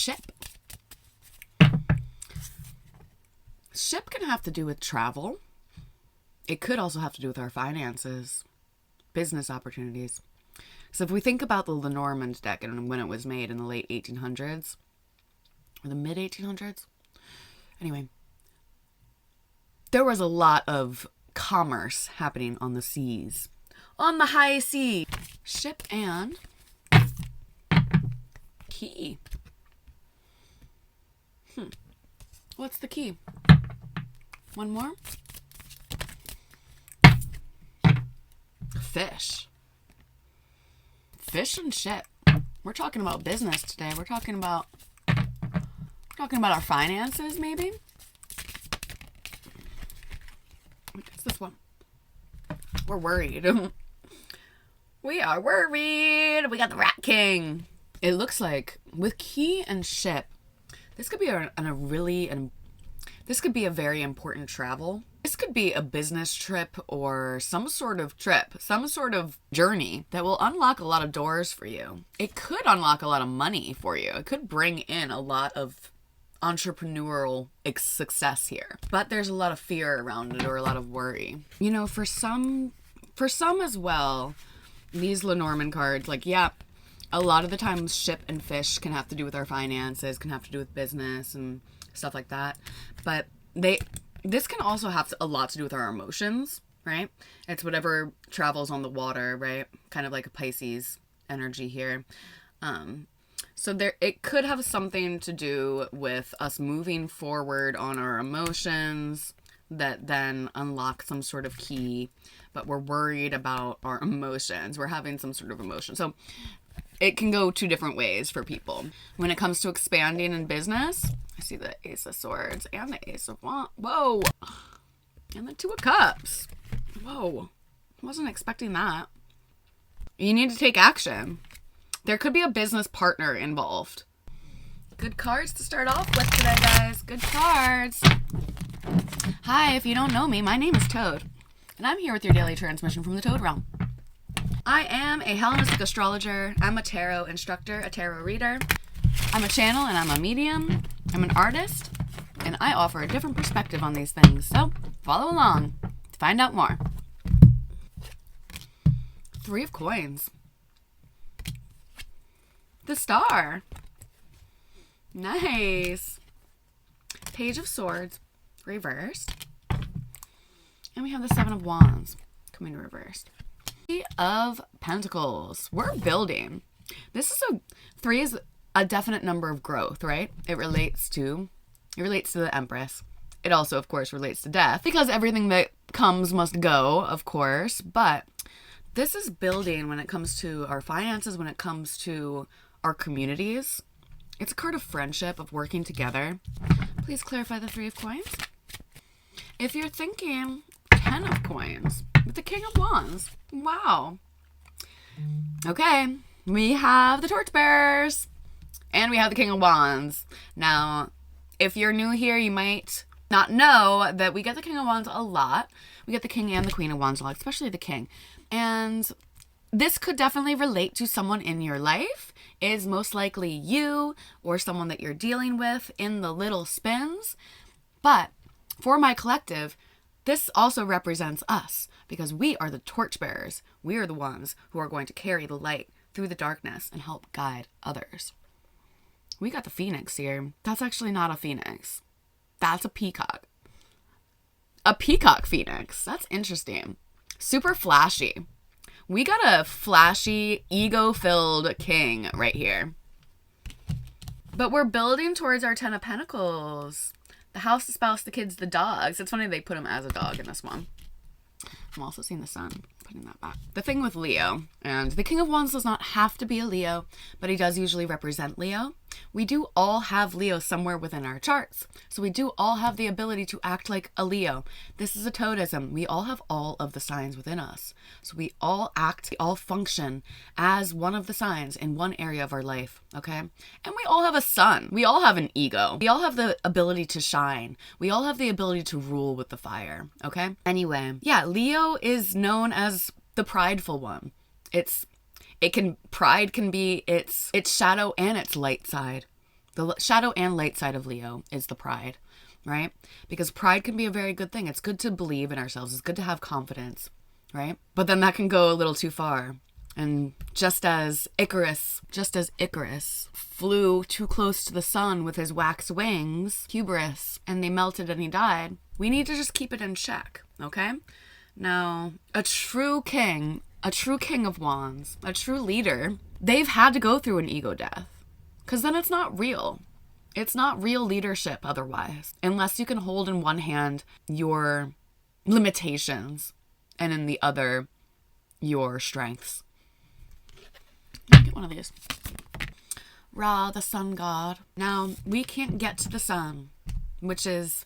Ship. Ship can have to do with travel. It could also have to do with our finances, business opportunities. So if we think about the Lenormand deck and when it was made in the late 1800s, or the mid 1800s, anyway, there was a lot of commerce happening on the seas, on the high sea. Ship and key. What's the key? One more? Fish. Fish and ship. We're talking about business today. We're talking about our finances, maybe. What's this one? We're worried. We are worried. We got the Rat King. It looks like with key and ship, this could be this could be a very important travel. This could be a business trip or some sort of trip, some sort of journey that will unlock a lot of doors for you. It could unlock a lot of money for you. It could bring in a lot of entrepreneurial success here. But there's a lot of fear around it or a lot of worry. You know, for some as well, these Lenormand cards, like, yeah, a lot of the times ship and fish can have to do with our finances, can have to do with business and stuff like that. But this can also have a lot to do with our emotions, right? It's whatever travels on the water, right? Kind of like a Pisces energy here. So it could have something to do with us moving forward on our emotions that then unlock some sort of key, but we're worried about our emotions. We're having some sort of emotion. So it can go two different ways for people. When it comes to expanding in business, I see the Ace of Swords and the Ace of Wands. Whoa. And the Two of Cups. Whoa. Wasn't expecting that. You need to take action. There could be a business partner involved. Good cards to start off with today, guys. Good cards. Hi, if you don't know me, my name is Toad, and I'm here with your daily transmission from the Toad Realm. I am a Hellenistic astrologer. I'm a tarot instructor, a tarot reader. I'm a channel and I'm a medium. I'm an artist, and I offer a different perspective on these things. So follow along to find out more. Three of Coins. The Star. Nice. Page of Swords reversed. And we have the Seven of Wands coming reversed. Three of Pentacles. We're building. Three is a definite number of growth, right? It relates to the Empress. It also, of course, relates to death because everything that comes must go, of course. But this is building when it comes to our finances, when it comes to our communities. It's a card of friendship, of working together. Please clarify the Three of Coins. If you're thinking 10 of Coins with the King of Wands. Wow. Okay. We have the Torchbearers. And we have the King of Wands. Now, if you're new here, you might not know that we get the King of Wands a lot. We get the King and the Queen of Wands a lot, especially the King. And this could definitely relate to someone in your life. Is most likely you or someone that you're dealing with in the little spins. But for my collective, this also represents us because we are the torchbearers. We are the ones who are going to carry the light through the darkness and help guide others. We got the Phoenix here. That's actually not a Phoenix. That's a peacock. A peacock Phoenix. That's interesting. Super flashy. We got a flashy, ego-filled king right here. But we're building towards our 10 of Pentacles. The house, the spouse, the kids, the dogs. It's funny they put him as a dog in this one. I'm also seeing the sun. Putting that back. The thing with Leo, and the King of Wands does not have to be a Leo, but he does usually represent Leo. We do all have Leo somewhere within our charts. So we do all have the ability to act like a Leo. This is a toadism. We all have all of the signs within us. So we all act, we all function as one of the signs in one area of our life, okay? And we all have a sun. We all have an ego. We all have the ability to shine. We all have the ability to rule with the fire, okay? Anyway, yeah, Leo is known as the prideful one. Pride can be its shadow and its light side. The shadow and light side of Leo is the pride, right? Because pride can be a very good thing. It's good to believe in ourselves. It's good to have confidence, right? But then that can go a little too far. And just as Icarus flew too close to the sun with his wax wings, hubris, and they melted and he died, we need to just keep it in check, okay? Now, a true king of wands, a true leader, they've had to go through an ego death. Because then it's not real. It's not real leadership otherwise. Unless you can hold in one hand your limitations and in the other your strengths. Let me get one of these. Ra, the sun god. Now, we can't get to the sun, this is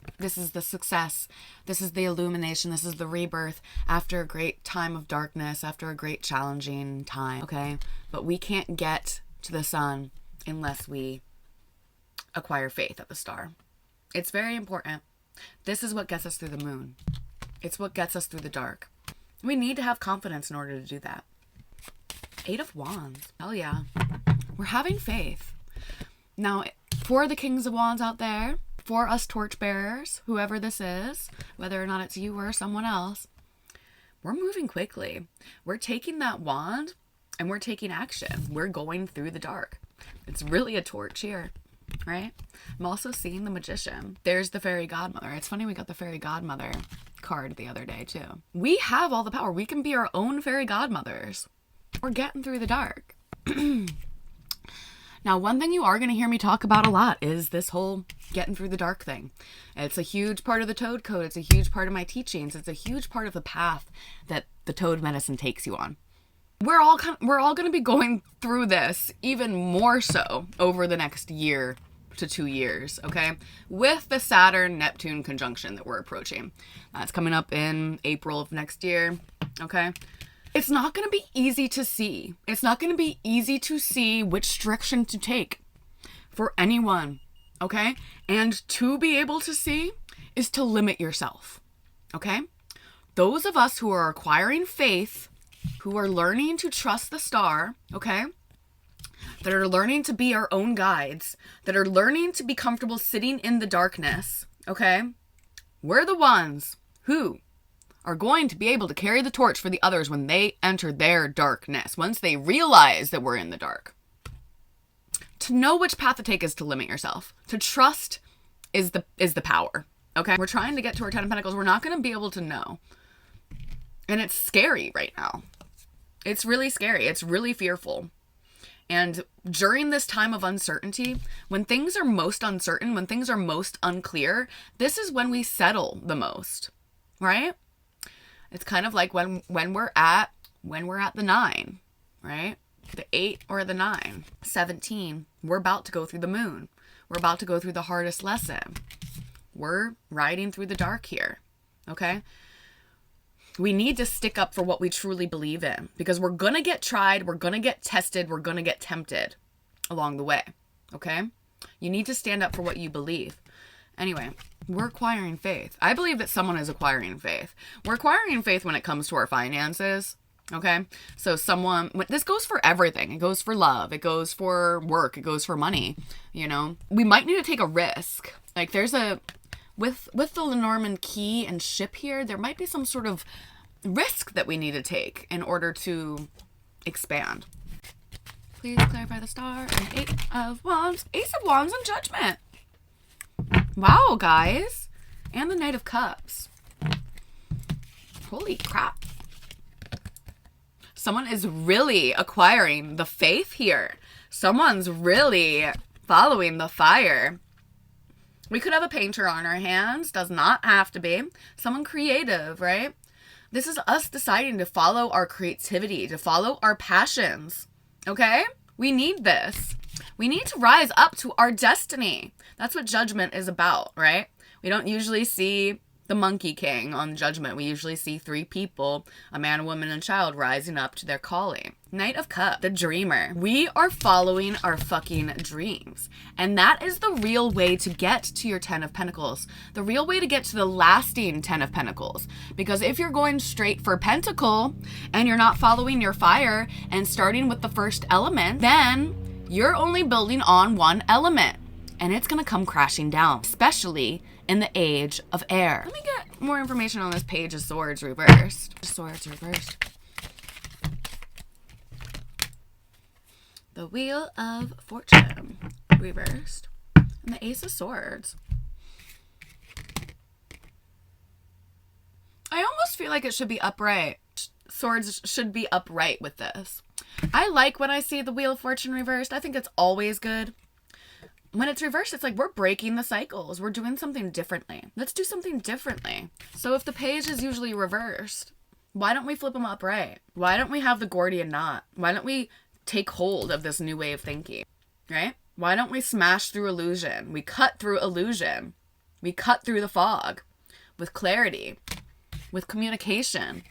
the success. This is the illumination. This is the rebirth after a great time of darkness, after a great challenging time, okay? But we can't get to the sun unless we acquire faith at the star. It's very important. This is what gets us through the moon. It's what gets us through the dark. We need to have confidence in order to do that. 8 of Wands. Hell yeah. We're having faith. Now, for the Kings of Wands out there, for us torchbearers, whoever this is, whether or not it's you or someone else, we're moving quickly. We're taking that wand and we're taking action. We're going through the dark. It's really a torch here, right? I'm also seeing the Magician. There's the Fairy Godmother. It's funny we got the Fairy Godmother card the other day too. We have all the power. We can be our own fairy godmothers. We're getting through the dark. Now, one thing you are going to hear me talk about a lot is this whole getting through the dark thing. It's a huge part of the Toad Code. It's a huge part of my teachings. It's a huge part of the path that the Toad medicine takes you on. We're all going to be going through this even more so over the next year to 2 years, okay? With the Saturn-Neptune conjunction that we're approaching. That's coming up in April of next year, okay? It's not going to be easy to see. It's not going to be easy to see which direction to take for anyone, okay? And to be able to see is to limit yourself, okay? Those of us who are acquiring faith, who are learning to trust the star, okay? That are learning to be our own guides, that are learning to be comfortable sitting in the darkness, okay? We're the ones who are going to be able to carry the torch for the others when they enter their darkness, once they realize that we're in the dark. To know which path to take is to limit yourself. To trust is the power, okay? We're trying to get to our 10 of Pentacles. We're not going to be able to know. And it's scary right now. It's really scary. It's really fearful. And during this time of uncertainty, when things are most uncertain, when things are most unclear, this is when we settle the most, right? It's kind of like when we're at the 9, right? The 8 or the 9. 17, we're about to go through the moon. We're about to go through the hardest lesson. We're riding through the dark here, okay? We need to stick up for what we truly believe in, because we're going to get tried, we're going to get tested, we're going to get tempted along the way, okay? You need to stand up for what you believe. Anyway, we're acquiring faith. I believe that someone is acquiring faith. We're acquiring faith when it comes to our finances, okay? So this goes for everything. It goes for love. It goes for work. It goes for money, you know? We might need to take a risk. Like with the Lenormand key and ship here, there might be some sort of risk that we need to take in order to expand. Please clarify the star and 8 of Wands. Ace of Wands and Judgment. Wow, guys. And the Knight of Cups. Holy crap. Someone is really acquiring the faith here. Someone's really following the fire. We could have a painter on our hands. Does not have to be. Someone creative, right? This is us deciding to follow our creativity, to follow our passions. Okay? We need this. We need to rise up to our destiny. That's what Judgment is about, right? We don't usually see the Monkey King on Judgment. We usually see 3 people, a man, a woman, and a child, rising up to their calling. Knight of Cups, the dreamer. We are following our fucking dreams. And that is the real way to get to your 10 of Pentacles. The real way to get to the lasting 10 of Pentacles. Because if you're going straight for Pentacle and you're not following your fire and starting with the first element, then you're only building on one element. and it's going to come crashing down, especially in the age of air. Let me get more information on this Page of Swords reversed. Swords reversed. The Wheel of Fortune reversed. And the Ace of Swords. I almost feel like it should be upright. Swords should be upright with this. I like when I see the Wheel of Fortune reversed. I think it's always good. When it's reversed, it's like we're breaking the cycles. We're doing something differently. Let's do something differently. So if the page is usually reversed, why don't we flip them upright? Why don't we have the Gordian knot? Why don't we take hold of this new way of thinking, right? Why don't we smash through illusion? We cut through illusion. We cut through the fog with clarity, with communication.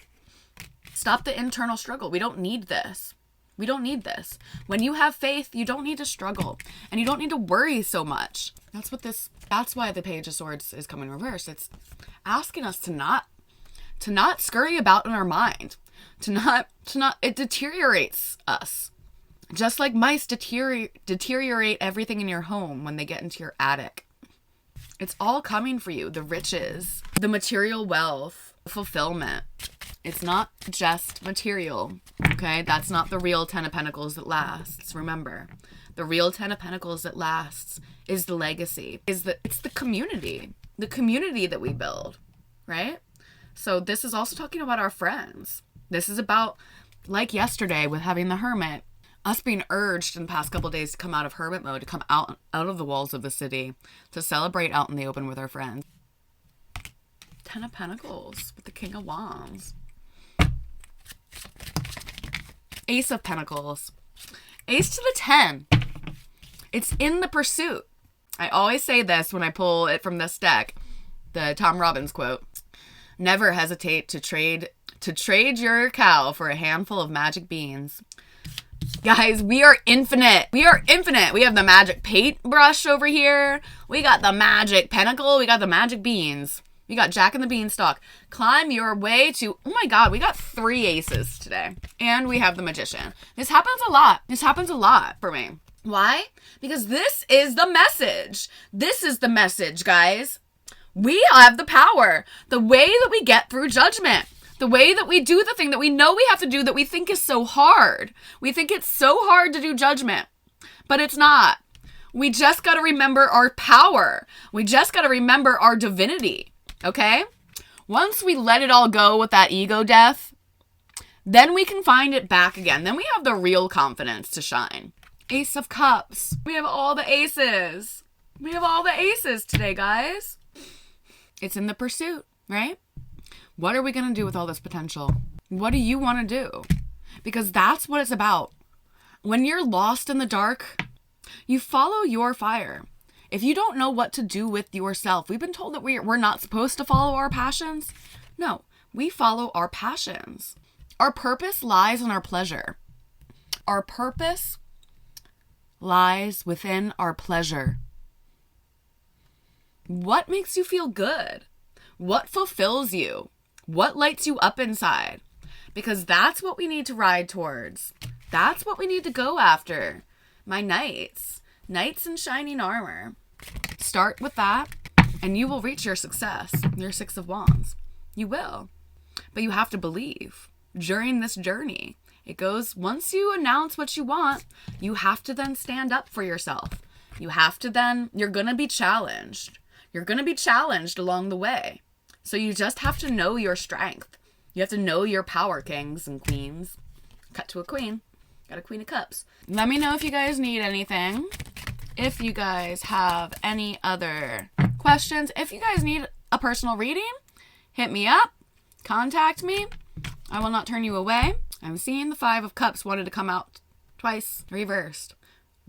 Stop the internal struggle. We don't need this. We don't need this. When you have faith, you don't need to struggle and you don't need to worry so much. That's why the Page of Swords is coming reversed. It's asking us to not scurry about in our mind, it deteriorates us. Just like mice deteriorate everything in your home when they get into your attic. It's all coming for you. The riches, the material wealth, fulfillment. It's not just material, okay? That's not the real Ten of Pentacles that lasts. Remember, the real Ten of Pentacles that lasts is the legacy. It's the community that we build, right? So this is also talking about our friends. This is about, like yesterday with having the Hermit, us being urged in the past couple of days to come out of hermit mode, to come out of the walls of the city, to celebrate out in the open with our friends. Ten of Pentacles with the King of Wands. Ace of Pentacles. Ace to the 10. It's in the pursuit. I always say this when I pull it from this deck. The Tom Robbins quote. Never hesitate to trade your cow for a handful of magic beans. Guys, we are infinite. We are infinite. We have the magic paintbrush over here. We got the magic pentacle. We got the magic beans. We got Jack and the Beanstalk. Climb your way to... Oh my God, we got 3 aces today. And we have the Magician. This happens a lot. This happens a lot for me. Why? Because this is the message. This is the message, guys. We have the power. The way that we get through judgment. The way that we do the thing that we know we have to do that we think is so hard. We think it's so hard to do judgment. But it's not. We just got to remember our power. We just got to remember our divinity. Okay? Once we let it all go with that ego death, then we can find it back again. Then we have the real confidence to shine. Ace of Cups. We have all the aces. We have all the aces today, guys. It's in the pursuit, right? What are we going to do with all this potential? What do you want to do? Because that's what it's about. When you're lost in the dark, you follow your fire. If you don't know what to do with yourself, we've been told that we're not supposed to follow our passions. No, we follow our passions. Our purpose lies in our pleasure. Our purpose lies within our pleasure. What makes you feel good? What fulfills you? What lights you up inside? Because that's what we need to ride towards. That's what we need to go after. My knights. Knights in shining armor. Start with that and you will reach your success. Your 6 of Wands. You will. But you have to believe during this journey. It goes, once you announce what you want, you have to then stand up for yourself. You have to then, you're going to be challenged. You're going to be challenged along the way. So you just have to know your strength. You have to know your power, kings and queens. Cut to a queen. Got a Queen of Cups. Let me know if you guys need anything. If you guys have any other questions. If you guys need a personal reading, hit me up. Contact me. I will not turn you away. I'm seeing the 5 of Cups wanted to come out twice reversed.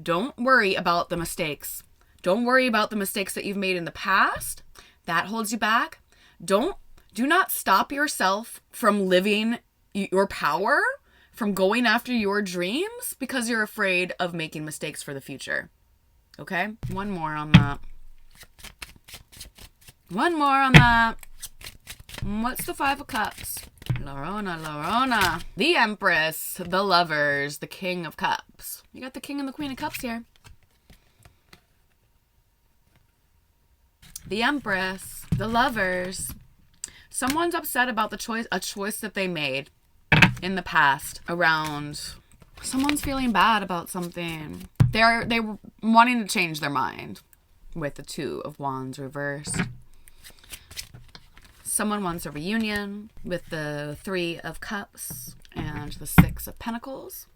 Don't worry about the mistakes. Don't worry about the mistakes that you've made in the past. That holds you back. Do not stop yourself from living your power, from going after your dreams because you're afraid of making mistakes for the future. Okay? One more on that. One more on that. What's the 5 of Cups? Lorona. The Empress, the Lovers, the King of Cups. You got the King and the Queen of Cups here. the Empress, the Lovers. Someone's upset about a choice that they made in the past around. Someone's feeling bad about something. They were wanting to change their mind with the Two of Wands reversed. Someone wants a reunion with the Three of Cups and the Six of Pentacles.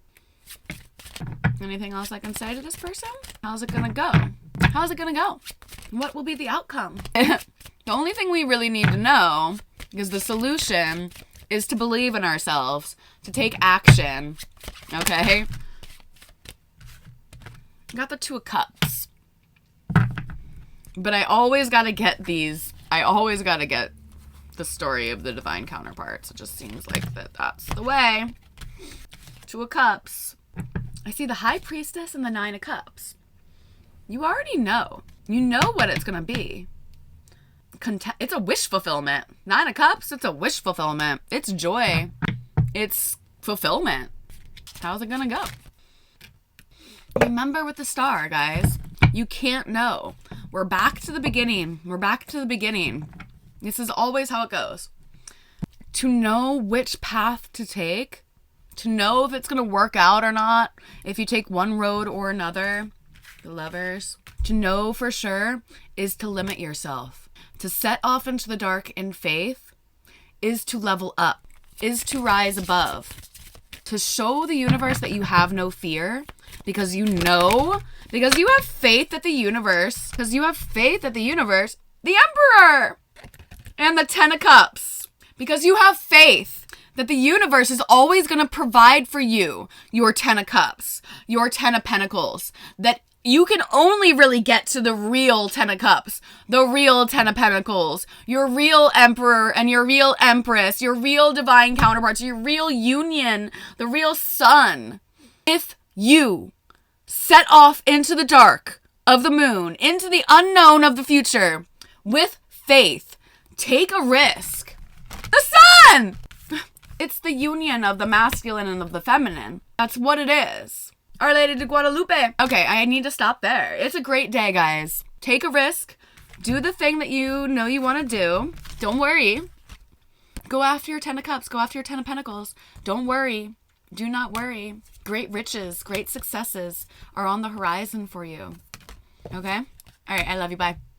Anything else I can say to this person? How's it gonna go? How's it gonna go? What will be the outcome? The only thing we really need to know is the solution is to believe in ourselves, to take action, okay? Got the Two of Cups. But I always gotta get these. I always gotta get the story of the divine counterparts. It just seems like that's the way. Two of Cups. I see the High Priestess and the Nine of Cups. You already know. You know what it's gonna be. It's a wish fulfillment. Nine of Cups, it's a wish fulfillment. It's joy. It's fulfillment. How's it gonna go? Remember with the Star, guys. You can't know. We're back to the beginning. We're back to the beginning. This is always how it goes. To know which path to take, to know if it's going to work out or not, if you take one road or another, the Lovers, to know for sure is to limit yourself. To set off into the dark in faith is to level up, is to rise above. To show the universe that you have no fear because you know, because you have faith that the universe, the Emperor and the Ten of Cups, because you have faith that the universe is always going to provide for you your Ten of Cups, your Ten of Pentacles, that you can only really get to the real Ten of Cups, the real Ten of Pentacles, your real Emperor and your real Empress, your real divine counterparts, your real union, the real sun. If you set off into the dark of the moon, into the unknown of the future, with faith, take a risk. The sun! It's the union of the masculine and of the feminine. That's what it is. Our Lady de Guadalupe. Okay, I need to stop there. It's a great day, guys. Take a risk. Do the thing that you know you want to do. Don't worry. Go after your Ten of Cups. Go after your Ten of Pentacles. Don't worry. Do not worry. Great riches, great successes are on the horizon for you. Okay? All right, I love you. Bye.